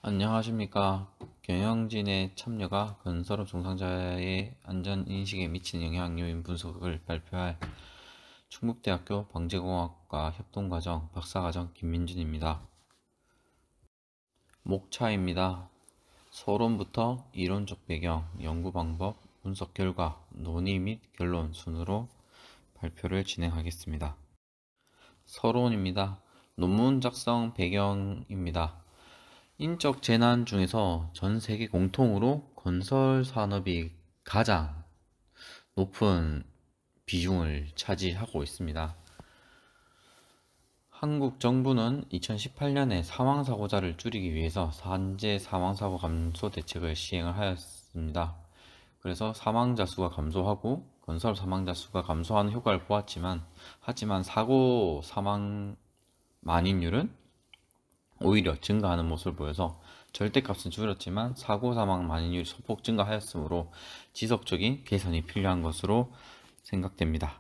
안녕하십니까. 경영진의 참여가 건설업 종사자의 안전인식에 미치는 영향 요인 분석을 발표할 충북대학교 방재공학과 협동과정 박사과정 김민준입니다. 목차입니다. 서론부터 이론적 배경, 연구 방법, 분석 결과, 논의 및 결론 순으로 발표를 진행하겠습니다. 서론입니다. 논문 작성 배경입니다. 인적 재난 중에서 전 세계 공통으로 건설 산업이 가장 높은 비중을 차지하고 있습니다. 한국 정부는 2018년에 사망사고자를 줄이기 위해서 산재 사망사고 감소 대책을 시행을 하였습니다. 그래서 사망자 수가 감소하고 건설 사망자 수가 감소하는 효과를 보았지만, 하지만 사고 사망 만인율은 오히려 증가하는 모습을 보여서 절대값은 줄었지만 사고 사망 만인율이 소폭 증가하였으므로 지속적인 개선이 필요한 것으로 생각됩니다.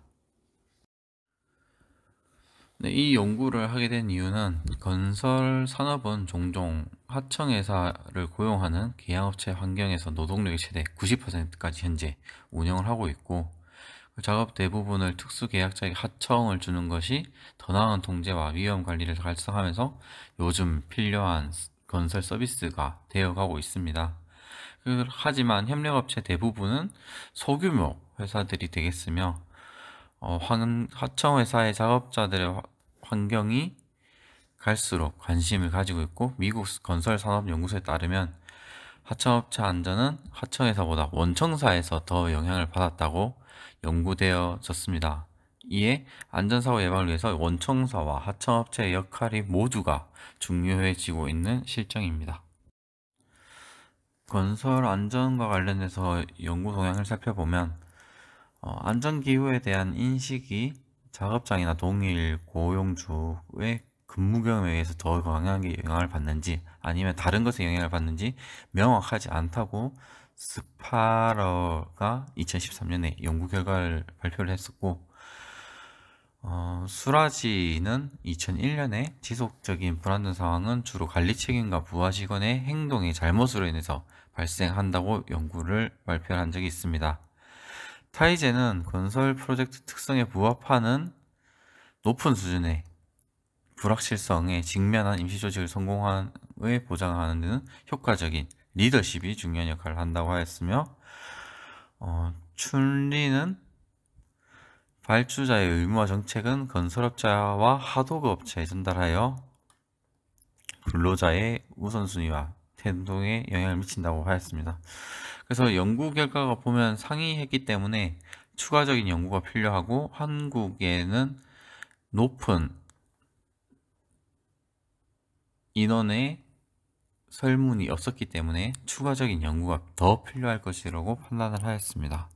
네, 이 연구를 하게 된 이유는 건설 산업은 종종 하청회사를 고용하는 계약업체 환경에서 노동력의 최대 90%까지 현재 운영을 하고 있고, 그 작업 대부분을 특수계약자에게 하청을 주는 것이 더 나은 통제와 위험 관리를 달성하면서 요즘 필요한 건설 서비스가 되어가고 있습니다. 하지만 협력업체 대부분은 소규모 회사들이 되겠으며, 하청회사의 작업자들의 환경이 갈수록 관심을 가지고 있고, 미국 건설산업연구소에 따르면 하청업체 안전은 하청회사보다 원청사에서 더 영향을 받았다고 연구되어졌습니다. 이에 안전사고 예방을 위해서 원청사와 하청업체의 역할이 모두가 중요해지고 있는 실정입니다. 건설 안전과 관련해서 연구 동향을 살펴보면, 안전기후에 대한 인식이 작업장이나 동일 고용주의 근무 경험에 의해서 더 강하게 영향을 받는지 아니면 다른 것에 영향을 받는지 명확하지 않다고 스파러가 2013년에 연구 결과를 발표를 했었고, 수라지는 2001년에 지속적인 불안전 상황은 주로 관리 책임과 부하 직원의 행동의 잘못으로 인해서 발생한다고 연구를 발표한 적이 있습니다. 타이제는 건설 프로젝트 특성에 부합하는 높은 수준의 불확실성에 직면한 임시조직을 성공함을 보장하는 데는 효과적인 리더십이 중요한 역할을 한다고 하였으며, 춘리는 발주자의 의무와 정책은 건설업자와 하도급 업체에 전달하여 근로자의 우선순위와 태동에 영향을 미친다고 하였습니다. 그래서 연구 결과가 보면 상이했기 때문에 추가적인 연구가 필요하고, 한국에는 높은 인원의 설문이 없었기 때문에 추가적인 연구가 더 필요할 것이라고 판단을 하였습니다.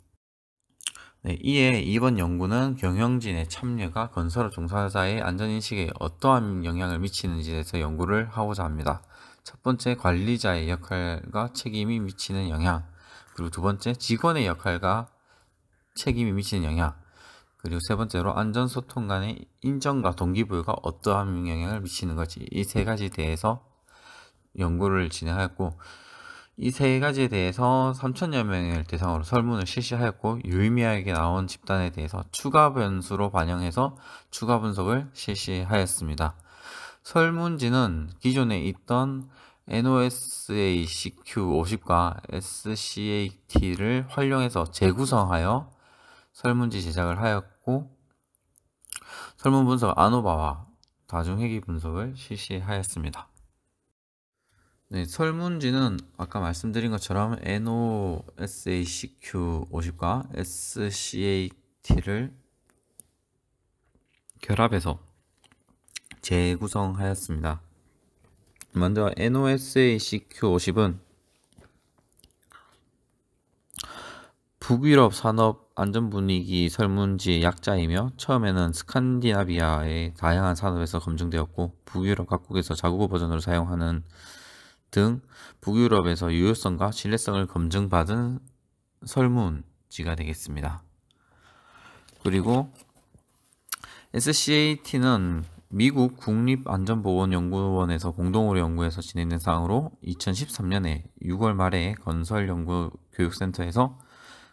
네, 이에 이번 연구는 경영진의 참여가 건설업 종사자의 안전인식에 어떠한 영향을 미치는지에 대해서 연구를 하고자 합니다. 첫 번째, 관리자의 역할과 책임이 미치는 영향, 그리고 두 번째, 직원의 역할과 책임이 미치는 영향, 그리고 세 번째로 안전소통 간의 인정과 동기부여가 어떠한 영향을 미치는 것이, 이 세 가지에 대해서 연구를 진행하였고, 이 세 가지에 대해서 3,000여 명을 대상으로 설문을 실시하였고, 유의미하게 나온 집단에 대해서 추가 변수로 반영해서 추가 분석을 실시하였습니다. 설문지는 기존에 있던 NOSACQ50과 SCAT를 활용해서 재구성하여 설문지 제작을 하였고, 설문 분석 아노바와 다중회귀 분석을 실시하였습니다. 네, 설문지는 아까 말씀드린 것처럼 NOSACQ50과 SCAT를 결합해서 재구성하였습니다. 먼저 NOSACQ50은 북유럽 산업 안전분위기 설문지 약자이며, 처음에는 스칸디나비아의 다양한 산업에서 검증되었고, 북유럽 각국에서 자국어 버전으로 사용하는 등 북유럽에서 유효성과 신뢰성을 검증받은 설문지가 되겠습니다. 그리고 SCAT는 미국 국립안전보건연구원에서 공동으로 연구해서 진행된 사항으로 2013년에 6월 말에 건설연구교육센터에서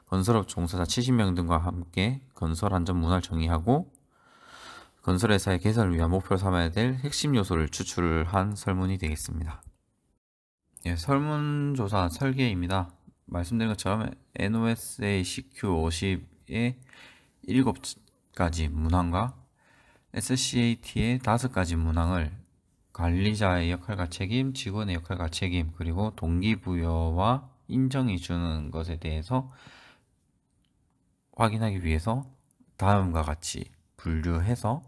건설업 종사자 70명 등과 함께 건설안전 문화를 정의하고 건설회사의 개선을 위한 목표로 삼아야 될 핵심 요소를 추출한 설문이 되겠습니다. 예, 설문조사 설계입니다. 말씀드린 것처럼 NOSA CQ50의 7가지 문항과 SCAT의 5가지 문항을 관리자의 역할과 책임, 직원의 역할과 책임, 그리고 동기부여와 인정이 주는 것에 대해서 확인하기 위해서 다음과 같이 분류해서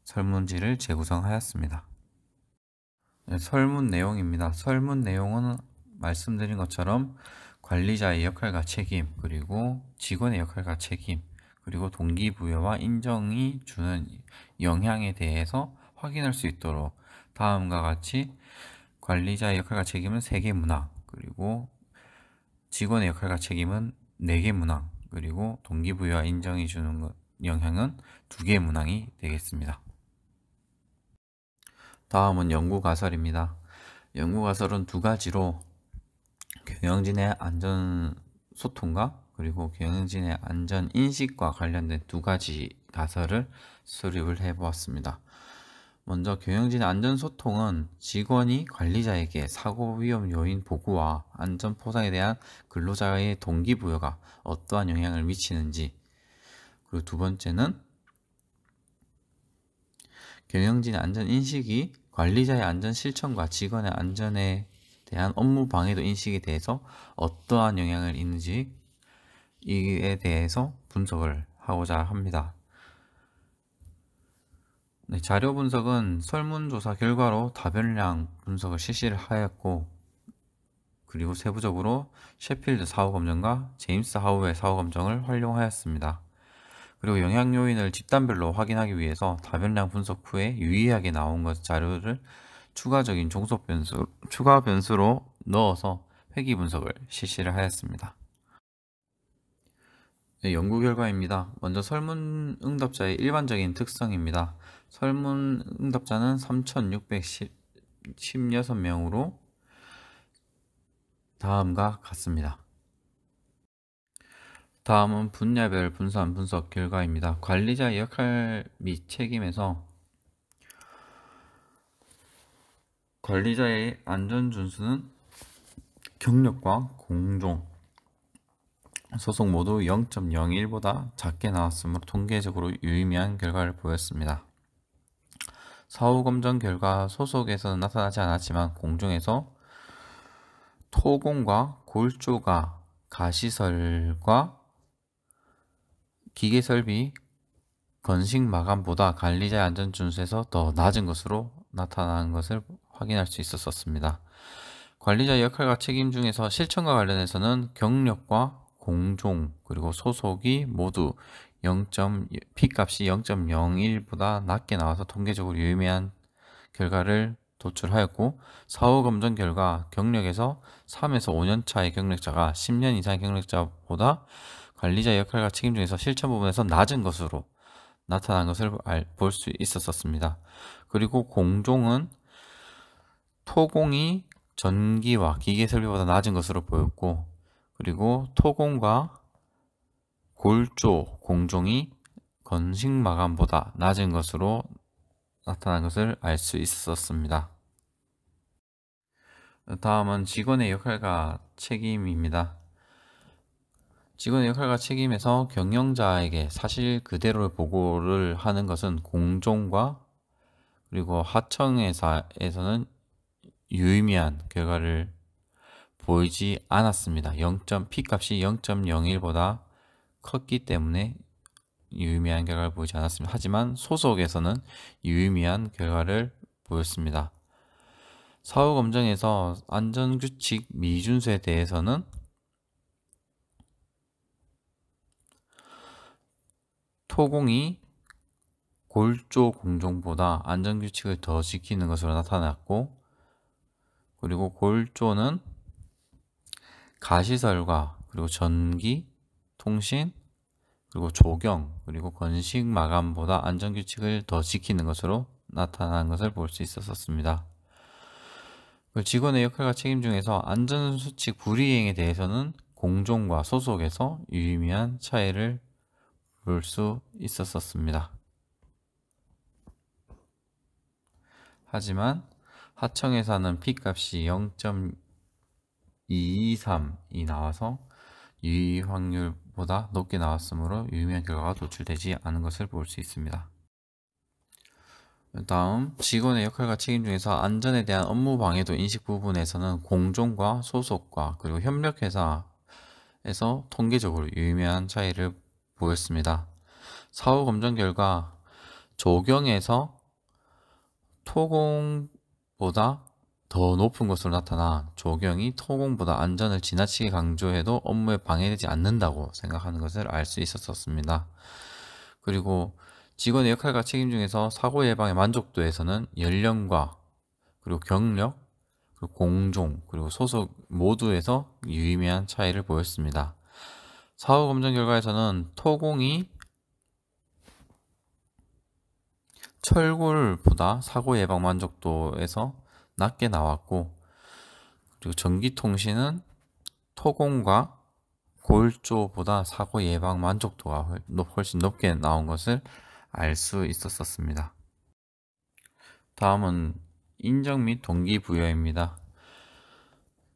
설문지를 재구성하였습니다. 네, 설문 내용입니다. 설문 내용은 말씀드린 것처럼 관리자의 역할과 책임, 그리고 직원의 역할과 책임, 그리고 동기부여와 인정이 주는 영향에 대해서 확인할 수 있도록 다음과 같이 관리자의 역할과 책임은 3개 문항, 그리고 직원의 역할과 책임은 4개 문항, 그리고 동기부여와 인정이 주는 영향은 2개 문항이 되겠습니다. 다음은 연구가설입니다. 연구가설은 2가지로 경영진의 안전소통과 그리고 경영진의 안전인식과 관련된 2가지 가설을 수립을 해보았습니다. 먼저 경영진의 안전소통은 직원이 관리자에게 사고 위험 요인 보고와 안전 포상에 대한 근로자의 동기부여가 어떠한 영향을 미치는지, 그리고 2번째는 경영진의 안전인식이 관리자의 안전 실천과 직원의 안전에 대한 업무 방해도 인식에 대해서 어떠한 영향을 있는지 이에 대해서 분석을 하고자 합니다. 네, 자료 분석은 설문조사 결과로 다변량 분석을 실시를 하였고, 그리고 세부적으로 셰필드 사후검정과 제임스 하우의 사후검정을 활용하였습니다. 그리고 영향 요인을 집단별로 확인하기 위해서 다변량 분석 후에 유의하게 나온 것 자료를 추가적인 종속 변수, 추가 변수로 넣어서 회귀 분석을 실시를 하였습니다. 네, 연구 결과입니다. 먼저 설문 응답자의 일반적인 특성입니다. 설문 응답자는 3,616명으로 다음과 같습니다. 다음은 분야별 분산 분석 결과입니다. 관리자의 역할 및 책임에서 관리자의 안전 준수는 경력과 공종, 소속 모두 0.01보다 작게 나왔으므로 통계적으로 유의미한 결과를 보였습니다. 사후검정 결과 소속에서는 나타나지 않았지만 공종에서 토공과 골조가 가시설과 기계설비, 건식 마감보다 관리자의 안전 준수에서 더 낮은 것으로 나타나는 것을 확인할 수 있었습니다. 관리자의 역할과 책임 중에서 실천과 관련해서는 경력과 공종 그리고 소속이 모두 P값이 0.01보다 낮게 나와서 통계적으로 유의미한 결과를 도출하였고, 사후 검정 결과 경력에서 3에서 5년 차의 경력자가 10년 이상의 경력자보다 관리자의 역할과 책임 중에서 실천 부분에서 낮은 것으로 나타난 것을 볼 수 있었습니다. 그리고 공종은 토공이 전기와 기계 설비보다 낮은 것으로 보였고, 그리고 토공과 골조 공종이 건식 마감보다 낮은 것으로 나타난 것을 알 수 있었습니다. 다음은 직원의 역할과 책임입니다. 직원의 역할과 책임에서 경영자에게 사실 그대로 보고를 하는 것은 공종과 그리고 하청회사에서는 유의미한 결과를 보이지 않았습니다. P값이 0.01보다 컸기 때문에 유의미한 결과를 보이지 않았습니다. 하지만 소속에서는 유의미한 결과를 보였습니다. 사후 검증에서 안전규칙 미준수에 대해서는 토공이 골조 공종보다 안전규칙을 더 지키는 것으로 나타났고, 그리고 골조는 가시설과 그리고 전기, 통신, 그리고 조경, 그리고 건식 마감보다 안전규칙을 더 지키는 것으로 나타난 것을 볼 수 있었습니다. 직원의 역할과 책임 중에서 안전수칙 불이행에 대해서는 공종과 소속에서 유의미한 차이를 볼 수 있었습니다. 하지만 하청에서는 P값이 0.223이 나와서 유의 확률보다 높게 나왔으므로 유의미한 결과가 도출되지 않은 것을 볼 수 있습니다. 다음, 직원의 역할과 책임 중에서 안전에 대한 업무 방해도 인식 부분에서는 공종과 소속과 그리고 협력회사에서 통계적으로 유의미한 차이를 보였습니다. 사후 검증 결과 조경에서 토공보다 더 높은 것으로 나타나 조경이 토공보다 안전을 지나치게 강조해도 업무에 방해되지 않는다고 생각하는 것을 알 수 있었습니다. 그리고 직원의 역할과 책임 중에서 사고 예방의 만족도에서는 연령과 그리고 경력, 그리고 공종, 그리고 소속 모두에서 유의미한 차이를 보였습니다. 사후 검증 결과에서는 토공이 철골보다 사고 예방 만족도에서 낮게 나왔고, 그리고 전기통신은 토공과 골조보다 사고 예방 만족도가 훨씬 높게 나온 것을 알 수 있었습니다. 다음은 인정 및 동기부여입니다.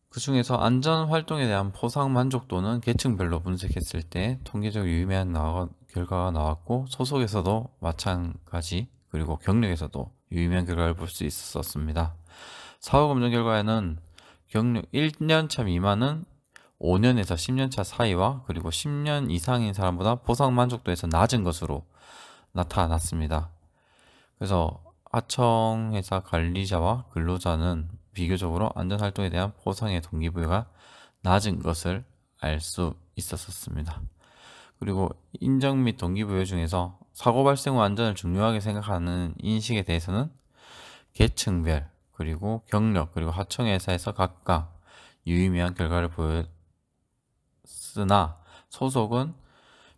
그 중에서 안전활동에 대한 포상 만족도는 계층별로 분석했을 때 통계적으로 유의미한 결과가 나왔고, 소속에서도 마찬가지, 그리고 경력에서도 유의미한 결과를 볼 수 있었습니다. 사후 검증 결과에는 경력 1년차 미만은 5년에서 10년차 사이와 그리고 10년 이상인 사람보다 포상 만족도에서 낮은 것으로 나타났습니다. 그래서 하청회사 관리자와 근로자는 비교적으로 안전활동에 대한 포상의 동기부여가 낮은 것을 알 수 있었습니다. 그리고 인정 및 동기부여 중에서 사고 발생 후 안전을 중요하게 생각하는 인식에 대해서는 계층별, 그리고 경력, 그리고 하청회사에서 각각 유의미한 결과를 보였으나 소속은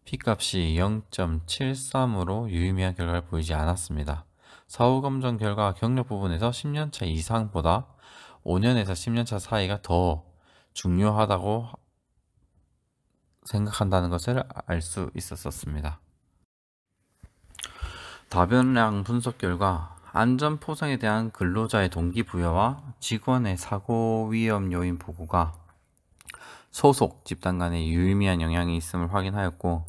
P값이 0.73으로 유의미한 결과를 보이지 않았습니다. 사후 검증 결과 경력 부분에서 10년차 이상보다 5년에서 10년차 사이가 더 중요하다고 생각한다는 것을 알 수 있었습니다. 다변량 분석 결과 안전 포상에 대한 근로자의 동기부여와 직원의 사고 위험 요인 보고가 소속 집단 간에 유의미한 영향이 있음을 확인하였고,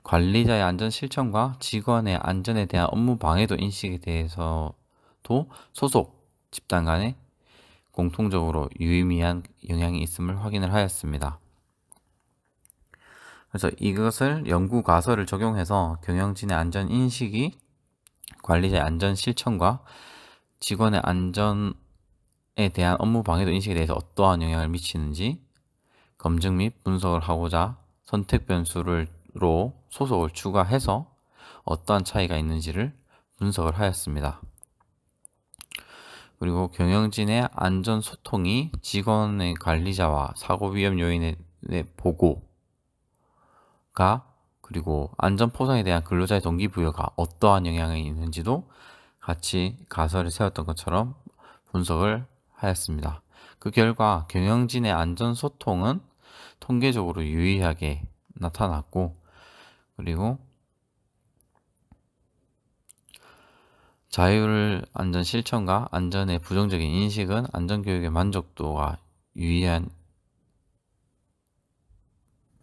관리자의 안전 실천과 직원의 안전에 대한 업무 방해도 인식에 대해서도 소속 집단 간에 공통적으로 유의미한 영향이 있음을 확인을 하였습니다. 그래서 이것을 연구 가설을 적용해서 경영진의 안전 인식이 관리자의 안전 실천과 직원의 안전에 대한 업무 방해도 인식에 대해서 어떠한 영향을 미치는지 검증 및 분석을 하고자 선택 변수로 소속을 추가해서 어떠한 차이가 있는지를 분석을 하였습니다. 그리고 경영진의 안전 소통이 직원의 관리자와 사고 위험 요인의 보고가, 그리고 안전 포상에 대한 근로자의 동기부여가 어떠한 영향이 있는지도 같이 가설을 세웠던 것처럼 분석을 하였습니다. 그 결과 경영진의 안전 소통은 통계적으로 유의하게 나타났고, 그리고 자율 안전 실천과 안전의 부정적인 인식은 안전교육의 만족도가 유의한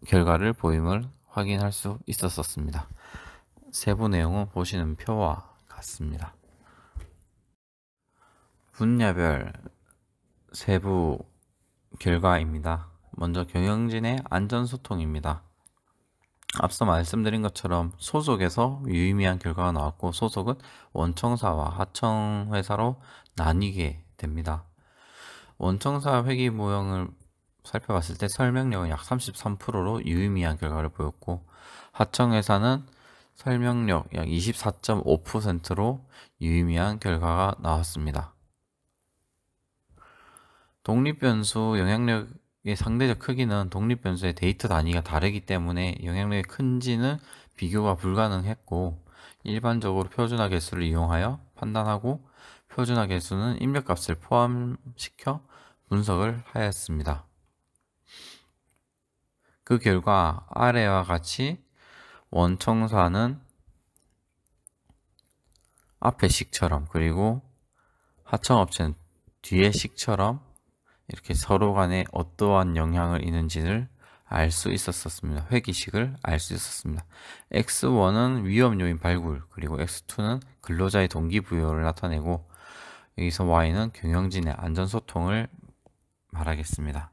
결과를 보임을 확인할 수 있었습니다. 세부 내용은 보시는 표와 같습니다. 분야별 세부 결과입니다. 먼저 경영진의 안전소통입니다. 앞서 말씀드린 것처럼 소속에서 유의미한 결과가 나왔고, 소속은 원청사와 하청회사로 나뉘게 됩니다. 원청사 회계 모형을 살펴봤을 때 설명력은 약 33%로 유의미한 결과를 보였고, 하청회사는 설명력 약 24.5%로 유의미한 결과가 나왔습니다. 독립변수 영향력의 상대적 크기는 독립변수의 데이터 단위가 다르기 때문에 영향력이 큰지는 비교가 불가능했고, 일반적으로 표준화 개수를 이용하여 판단하고 표준화 개수는 입력값을 포함시켜 분석을 하였습니다. 그 결과 아래와 같이 원청사는 앞의 식처럼 그리고 하청업체는 뒤의 식처럼 이렇게 서로 간에 어떠한 영향을 있는지를 알 수 있었습니다. 회귀식을 알 수 있었습니다. X1은 위험 요인 발굴, 그리고 X2는 근로자의 동기부여를 나타내고, 여기서 Y는 경영진의 안전소통을 말하겠습니다.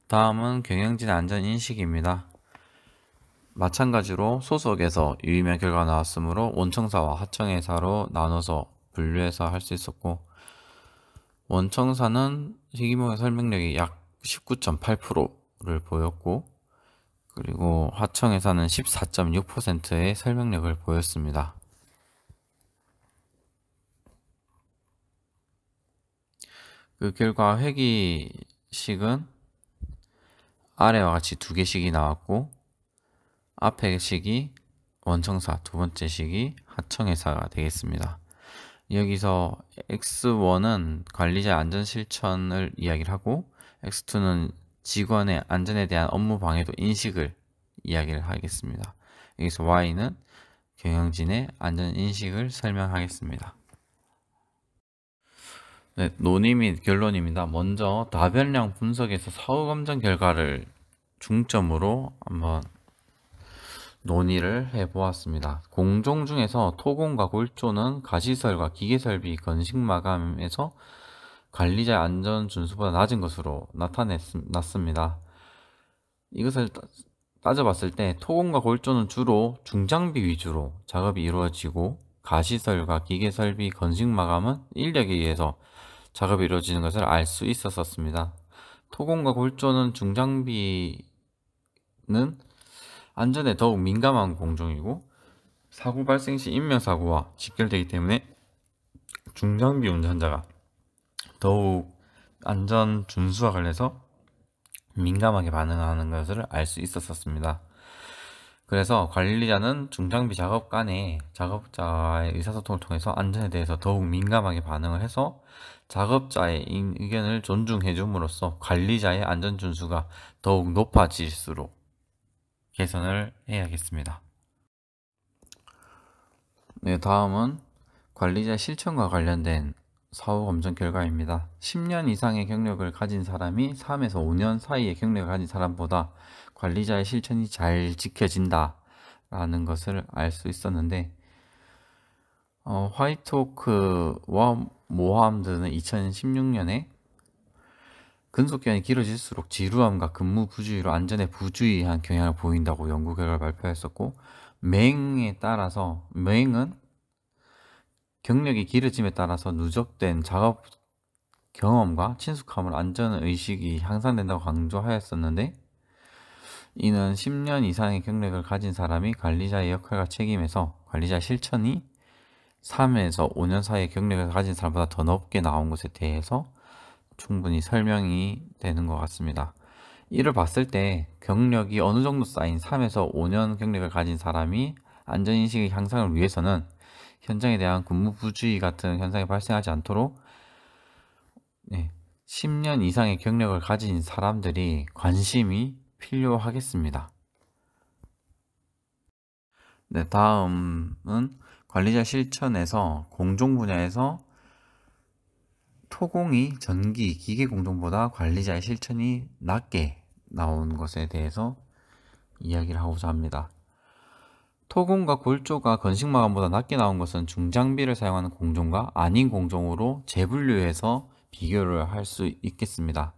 다음은 경영진의 안전인식입니다. 마찬가지로 소속에서 유의미한 결과가 나왔으므로 원청사와 하청회사로 나눠서 분류해서 할 수 있었고, 원청사는 희귀목의 설명력이 약 19.8%를 보였고, 그리고 하청회사는 14.6%의 설명력을 보였습니다. 그 결과 회귀식은 아래와 같이 두 개씩이 나왔고, 앞에 식이 원청사, 두 번째 식이 하청회사가 되겠습니다. 여기서 X1은 관리자의 안전실천을 이야기를 하고, X2는 직원의 안전에 대한 업무 방해도 인식을 이야기를 하겠습니다. 여기서 Y는 경영진의 안전인식을 설명하겠습니다. 네, 논의 및 결론입니다. 먼저 다변량 분석에서 사후 검증 결과를 중점으로 한번 논의를 해보았습니다. 공종 중에서 토공과 골조는 가시설과 기계설비 건식마감에서 관리자의 안전 준수보다 낮은 것으로 나타났습니다. 이것을 따져봤을 때 토공과 골조는 주로 중장비 위주로 작업이 이루어지고, 가시설과 기계설비 건식마감은 인력에 의해서 작업이 이루어지는 것을 알 수 있었습니다. 토공과 골조는 중장비는 안전에 더욱 민감한 공종이고, 사고 발생 시 인명사고와 직결되기 때문에 중장비 운전자가 더욱 안전 준수와 관련해서 민감하게 반응하는 것을 알 수 있었습니다. 그래서 관리자는 중장비 작업 간에 작업자의 의사소통을 통해서 안전에 대해서 더욱 민감하게 반응을 해서 작업자의 의견을 존중해 줌으로써 관리자의 안전 준수가 더욱 높아질수록 개선을 해야겠습니다. 네, 다음은 관리자 실천과 관련된 사후 검증 결과입니다. 10년 이상의 경력을 가진 사람이 3에서 5년 사이의 경력을 가진 사람보다 관리자의 실천이 잘 지켜진다 라는 것을 알 수 있었는데, 화이트오크와 모함드는 2016년에 근속기간이 길어질수록 지루함과 근무 부주의로 안전에 부주의한 경향을 보인다고 연구 결과를 발표했었고, 맹에 따라서 맹은 경력이 길어짐에 따라서 누적된 작업 경험과 친숙함으로 안전의식이 향상된다고 강조하였었는데, 이는 10년 이상의 경력을 가진 사람이 관리자의 역할과 책임에서 관리자 실천이 3에서 5년 사이의 경력을 가진 사람보다 더 높게 나온 것에 대해서 충분히 설명이 되는 것 같습니다. 이를 봤을 때 경력이 어느 정도 쌓인 3에서 5년 경력을 가진 사람이 안전인식의 향상을 위해서는 현장에 대한 근무 부주의 같은 현상이 발생하지 않도록 10년 이상의 경력을 가진 사람들이 관심이 필요하겠습니다. 네, 다음은 관리자 실천에서 공종 분야에서 토공이 전기, 기계 공종보다 관리자의 실천이 낮게 나온 것에 대해서 이야기를 하고자 합니다. 토공과 골조가 건식마감보다 낮게 나온 것은 중장비를 사용하는 공종과 아닌 공종으로 재분류해서 비교를 할 수 있겠습니다.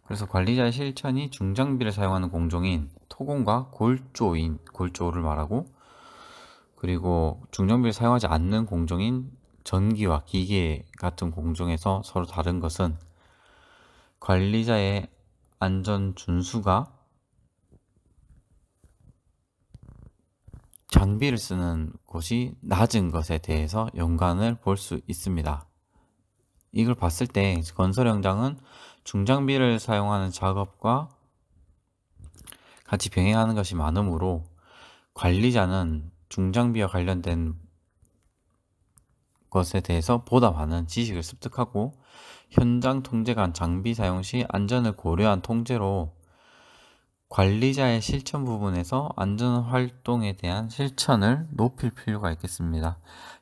그래서 관리자의 실천이 중장비를 사용하는 공종인 토공과 골조를 말하고, 그리고 중장비를 사용하지 않는 공종인 전기와 기계 같은 공종에서 서로 다른 것은 관리자의 안전 준수가 장비를 쓰는 곳이 낮은 것에 대해서 연관을 볼 수 있습니다. 이걸 봤을 때 건설 현장은 중장비를 사용하는 작업과 같이 병행하는 것이 많으므로 관리자는 중장비와 관련된 것에 대해서 보다 많은 지식을 습득하고 현장 통제관 장비 사용 시 안전을 고려한 통제로 관리자의 실천 부분에서 안전활동에 대한 실천을 높일 필요가 있겠습니다.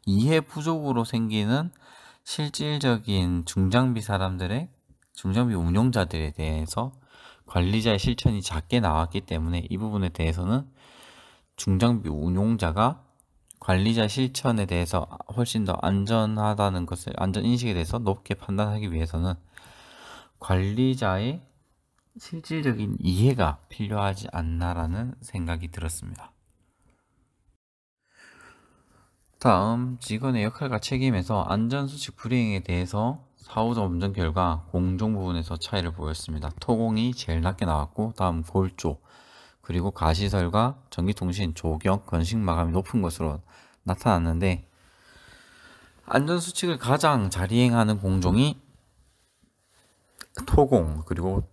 이해 부족으로 생기는 실질적인 중장비 운용자들에 대해서 관리자의 실천이 작게 나왔기 때문에 이 부분에 대해서는 중장비 운용자가 관리자 실천에 대해서 훨씬 더 안전하다는 것을, 안전인식에 대해서 높게 판단하기 위해서는 관리자의 실질적인 이해가 필요하지 않나라는 생각이 들었습니다. 다음, 직원의 역할과 책임에서 안전수칙 불이행에 대해서 사후적 검증 결과 공정 부분에서 차이를 보였습니다. 토공이 제일 낮게 나왔고, 다음 골조, 그리고 가시설과 전기통신, 조경, 건식 마감이 높은 것으로 나타났는데, 안전수칙을 가장 잘 이행하는 공정이 토공, 그리고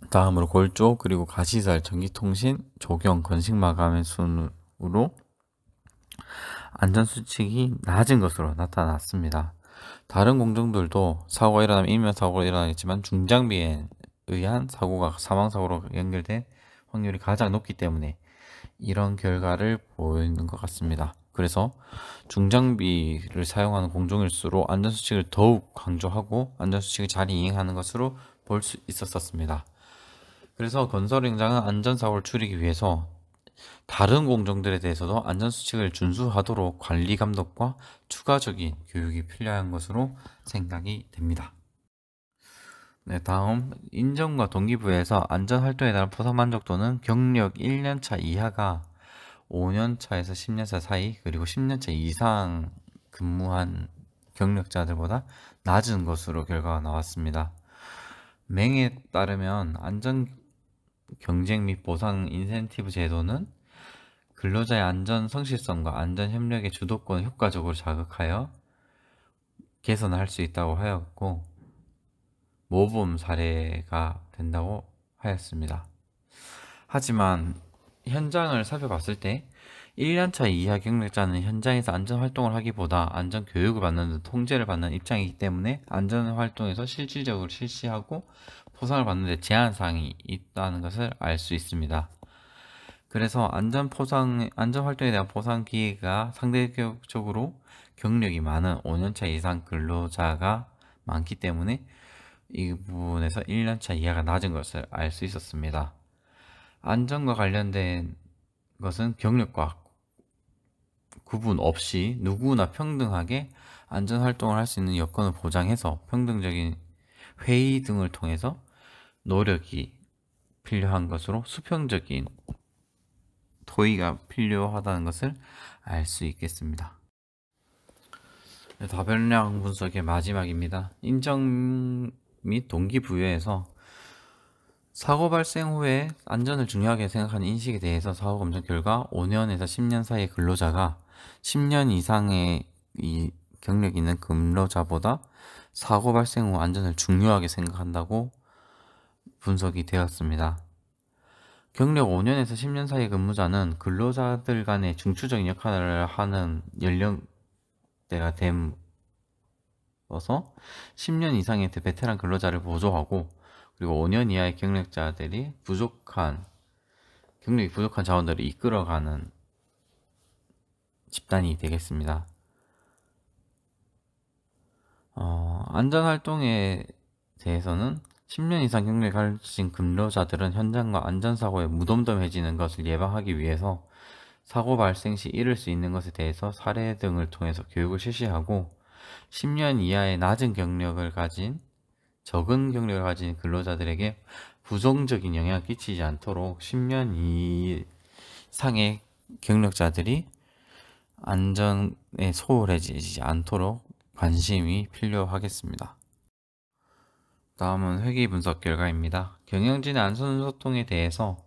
다음으로 골조, 그리고 가시설, 전기통신, 조경, 건식 마감의 순으로 안전수칙이 낮은 것으로 나타났습니다. 다른 공정들도 사고가 일어나면 인명사고가 일어나겠지만 중장비에 의한 사고가 사망사고로 연결된 확률이 가장 높기 때문에 이런 결과를 보이는 것 같습니다. 그래서 중장비를 사용하는 공정일수록 안전수칙을 더욱 강조하고 안전수칙을 잘 이행하는 것으로 볼 수 있었습니다. 그래서 건설 현장은 안전사고를 줄이기 위해서 다른 공정들에 대해서도 안전수칙을 준수하도록 관리 감독과 추가적인 교육이 필요한 것으로 생각이 됩니다. 네, 다음 인정과 동기부여에서 안전활동에 대한 포상 만족도는 경력 1년차 이하가 5년차에서 10년차 사이, 그리고 10년차 이상 근무한 경력자들보다 낮은 것으로 결과가 나왔습니다. 맹에 따르면 안전 경쟁 및 보상 인센티브 제도는 근로자의 안전 성실성과 안전 협력의 주도권을 효과적으로 자극하여 개선할 수 있다고 하였고, 모범 사례가 된다고 하였습니다. 하지만 현장을 살펴봤을 때 1년차 이하 경력자는 현장에서 안전활동을 하기보다 안전교육을 받는 등 통제를 받는 입장이기 때문에 안전활동에서 실질적으로 실시하고 포상을 받는 데 제한사항이 있다는 것을 알 수 있습니다. 그래서 안전활동에 대한 포상 기회가 상대적으로 경력이 많은 5년차 이상 근로자가 많기 때문에 이 부분에서 1년차 이하가 낮은 것을 알 수 있었습니다. 안전과 관련된 것은 경력과 구분 없이 누구나 평등하게 안전활동을 할 수 있는 여건을 보장해서 평등적인 회의 등을 통해서 노력이 필요한 것으로 수평적인 토의가 필요하다는 것을 알 수 있겠습니다. 다변량 분석의 마지막입니다. 인정 및 동기부여에서 사고 발생 후에 안전을 중요하게 생각하는 인식에 대해서 사고 검증 결과 5년에서 10년 사이의 근로자가 10년 이상의 이 경력이 있는 근로자보다 사고 발생 후 안전을 중요하게 생각한다고 분석이 되었습니다. 경력 5년에서 10년 사이의 근무자는 근로자들 간의 중추적인 역할을 하는 연령대가 됨어서 10년 이상의 베테랑 근로자를 보조하고, 그리고 5년 이하의 경력자들이 경력이 부족한 자원들을 이끌어가는 집단이 되겠습니다. 안전활동에 대해서는 10년 이상 경력을 가진 근로자들은 현장과 안전사고에 무덤덤해지는 것을 예방하기 위해서 사고 발생 시 잃을 수 있는 것에 대해서 사례 등을 통해서 교육을 실시하고, 10년 이하의 적은 경력을 가진 근로자들에게 부정적인 영향을 끼치지 않도록 10년 이상의 경력자들이 안전에 소홀해지지 않도록 관심이 필요하겠습니다. 다음은 회계 분석 결과입니다. 경영진의 안전소통에 대해서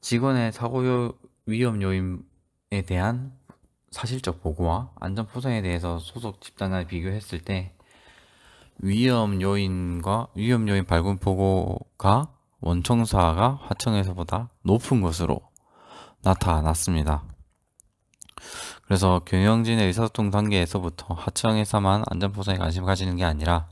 직원의 사고 위험 요인에 대한 사실적 보고와 안전 포상에 대해서 소속 집단 간에 비교했을 때 위험 요인 발굴 보고가 원청사가 하청에서보다 높은 것으로 나타났습니다. 그래서 경영진의 의사소통 단계에서부터 하청에서만 안전보상에 관심을 가지는 게 아니라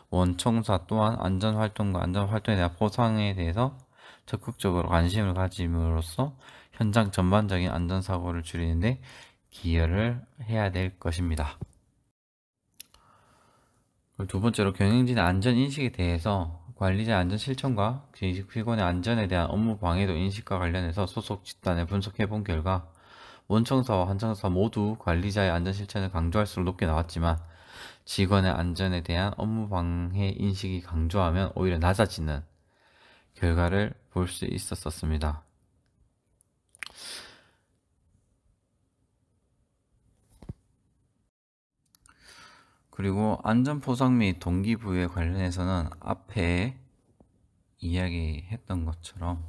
원청사 또한 안전활동과 안전활동에 대한 보상에 대해서 적극적으로 관심을 가짐으로써 현장 전반적인 안전사고를 줄이는데 기여를 해야 될 것입니다. 두 번째로 경영진의 안전인식에 대해서 관리자의 안전실천과 직원의 안전에 대한 업무 방해도 인식과 관련해서 소속 집단을 분석해본 결과 원청사와 한청사 모두 관리자의 안전실천을 강조할수록 높게 나왔지만 직원의 안전에 대한 업무 방해 인식이 강조하면 오히려 낮아지는 결과를 볼 수 있었습니다. 그리고 안전보상 및 동기부여에 관련해서는 앞에 이야기했던 것처럼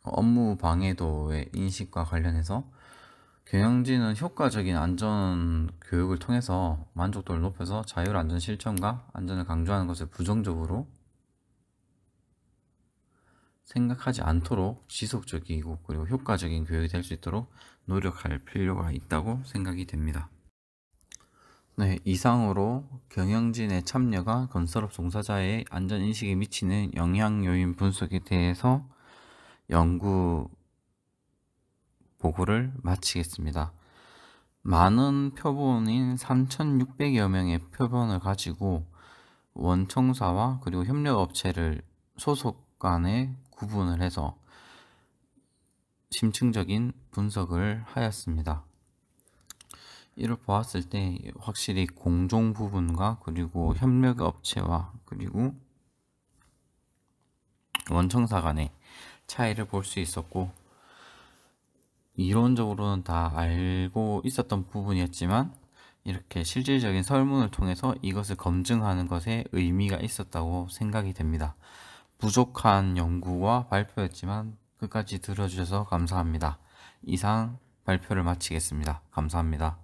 업무 방해도의 인식과 관련해서 경영진은 효과적인 안전 교육을 통해서 만족도를 높여서 자율 안전 실천과 안전을 강조하는 것을 부정적으로 생각하지 않도록 지속적이고 그리고 효과적인 교육이 될 수 있도록 노력할 필요가 있다고 생각이 됩니다. 네, 이상으로 경영진의 참여가 건설업 종사자의 안전인식에 미치는 영향 요인 분석에 대해서 연구 보고를 마치겠습니다. 많은 표본인 3,600여 명의 표본을 가지고 원청사와 그리고 협력업체를 소속 간에 구분을 해서 심층적인 분석을 하였습니다. 이를 보았을 때 확실히 공종 부분과 그리고 협력업체와 그리고 원청사 간의 차이를 볼 수 있었고, 이론적으로는 다 알고 있었던 부분이었지만 이렇게 실질적인 설문을 통해서 이것을 검증하는 것에 의미가 있었다고 생각이 됩니다. 부족한 연구와 발표였지만 끝까지 들어주셔서 감사합니다. 이상 발표를 마치겠습니다. 감사합니다.